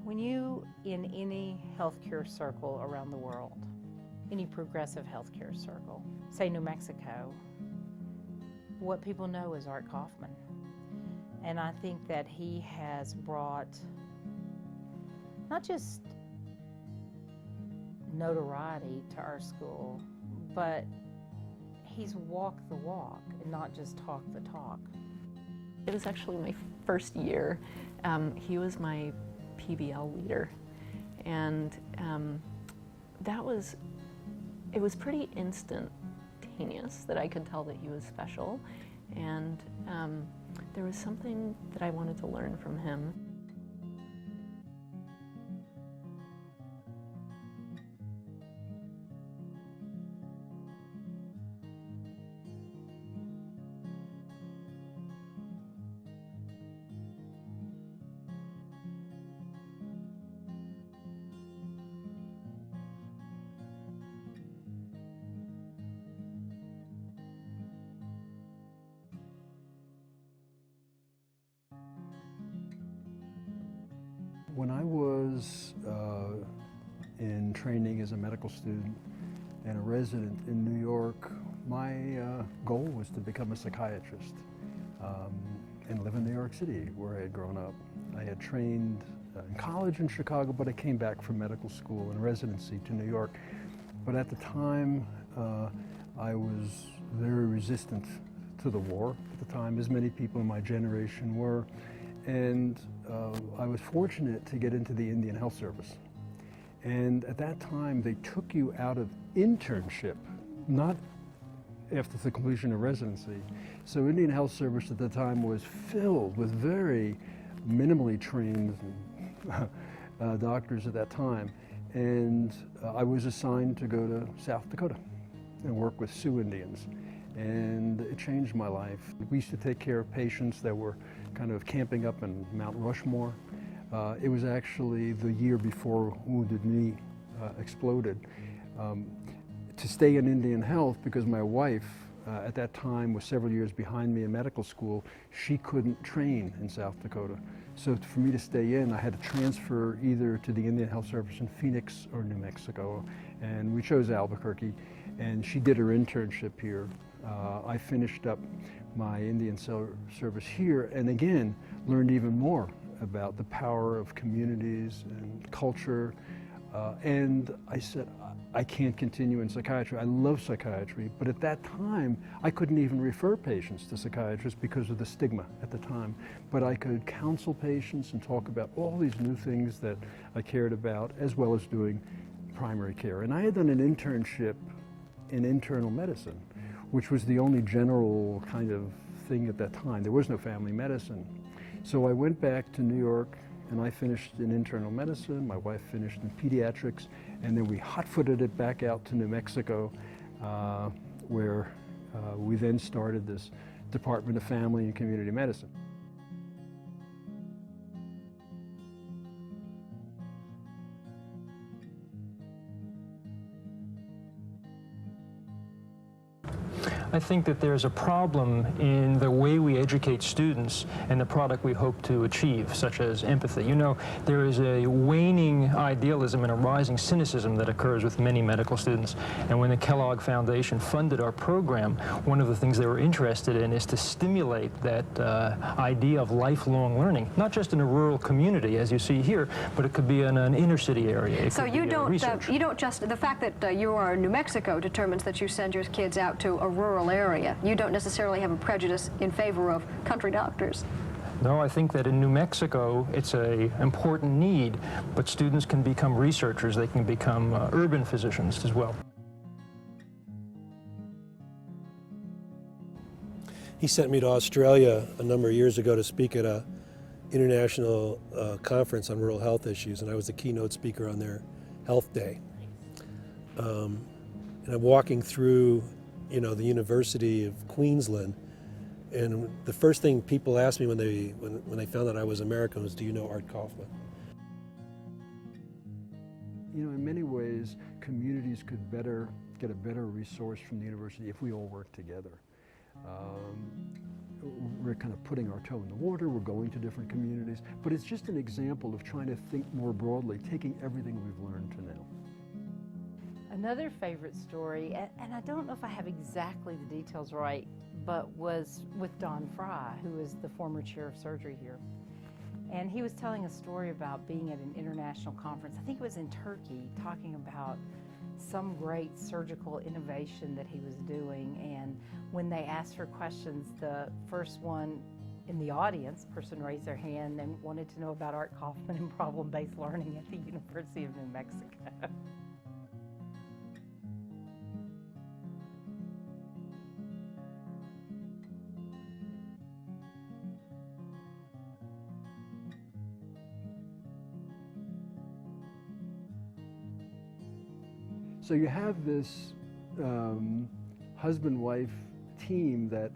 When you, in any healthcare circle around the world, any progressive healthcare circle, say New Mexico, what people know is Art Kaufman. And I think that he has brought not just notoriety to our school, but he's walked the walk and not just talked the talk. It was actually my first year. He was my PBL leader, and it was pretty instantaneous that I could tell that he was special, and there was something that I wanted to learn from him. When I was in training as a medical student and a resident in New York, my goal was to become a psychiatrist and live in New York City, where I had grown up. I had trained in college in Chicago, but I came back from medical school and residency to New York. But at the time, I was very resistant to the war at the time, as many people in my generation were. And I was fortunate to get into the Indian Health Service. And at that time, they took you out of internship, not after the completion of residency. So Indian Health Service at the time was filled with very minimally trained doctors at that time. And I was assigned to go to South Dakota and work with Sioux Indians. And it changed my life. We used to take care of patients that were kind of camping up in Mount Rushmore. It was actually the year before Wounded Knee exploded. To stay in Indian Health, because my wife at that time was several years behind me in medical school, she couldn't train in South Dakota. So for me to stay in, I had to transfer either to the Indian Health Service in Phoenix or New Mexico. And we chose Albuquerque, and she did her internship here. I finished up my Indian service here, and again learned even more about the power of communities and culture. And I said, I can't continue in psychiatry. I love psychiatry, but at that time, I couldn't even refer patients to psychiatrists because of the stigma at the time. But I could counsel patients and talk about all these new things that I cared about, as well as doing primary care. And I had done an internship in internal medicine, which was the only general kind of thing at that time. There was no family medicine. So I went back to New York, and I finished in internal medicine. My wife finished in pediatrics, and then we hot-footed it back out to New Mexico, where we then started this Department of Family and Community Medicine. I think that there's a problem in the way we educate students and the product we hope to achieve, such as empathy. You know, there is a waning idealism and a rising cynicism that occurs with many medical students. And when the Kellogg Foundation funded our program, one of the things they were interested in is to stimulate that idea of lifelong learning, not just in a rural community, as you see here, but it could be in an inner city area. So you don't just, the fact that you are in New Mexico determines that you send your kids out to a rural area. You don't necessarily have a prejudice in favor of country doctors. No, I think that in New Mexico it's an important need, but students can become researchers. They can become urban physicians as well. He sent me to Australia a number of years ago to speak at an international conference on rural health issues, and I was the keynote speaker on their health day. And I'm walking through, you know, the University of Queensland, and the first thing people asked me when they found out I was American was, "Do you know Art Kaufman?" You know, in many ways, communities could get a better resource from the university if we all work together. we're kind of putting our toe in the water, we're going to different communities, but it's just an example of trying to think more broadly, taking everything we've learned to now. Another favorite story, and I don't know if I have exactly the details right, but was with Don Fry, who is the former chair of surgery here. And he was telling a story about being at an international conference, I think it was in Turkey, talking about some great surgical innovation that he was doing. And when they asked for questions, the first one in the audience, person raised their hand and wanted to know about Art Kaufman and problem-based learning at the University of New Mexico. So you have this husband-wife team that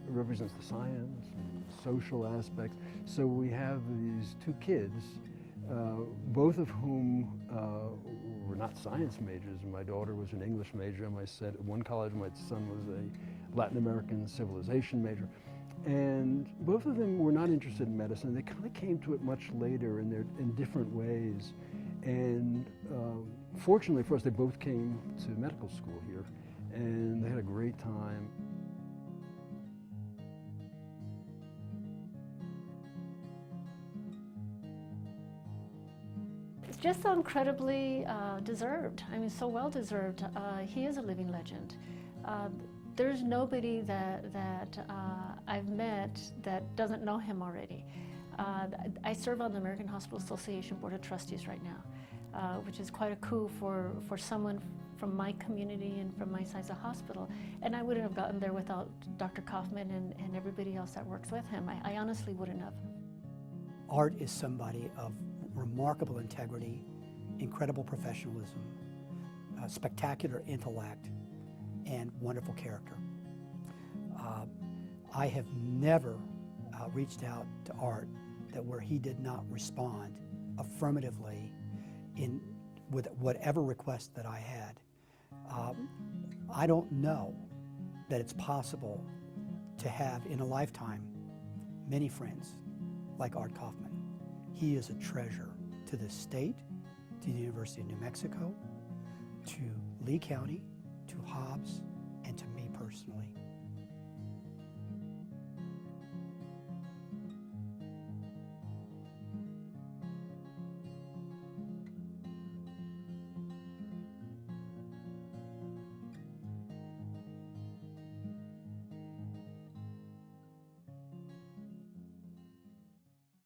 represents the science and social aspects. So we have these two kids, both of whom were not science majors. My daughter was an English major. At one college, my son was a Latin American civilization major. And both of them were not interested in medicine. They kind of came to it much later in different ways. And fortunately for us, they both came to medical school here, and they had a great time. It's just so incredibly deserved. I mean, so well deserved. He is a living legend. There's nobody that I've met that doesn't know him already. I serve on the American Hospital Association Board of Trustees right now, which is quite a coup for someone from my community and from my size of hospital. And I wouldn't have gotten there without Dr. Kaufman and everybody else that works with him. I honestly wouldn't have. Art is somebody of remarkable integrity, incredible professionalism, spectacular intellect, and wonderful character. I have never reached out to Art where he did not respond affirmatively with whatever request that I had. I don't know that it's possible to have in a lifetime many friends like Art Kaufman. He is a treasure to the state, to the University of New Mexico, to Lee County, to Hobbs, and to me personally.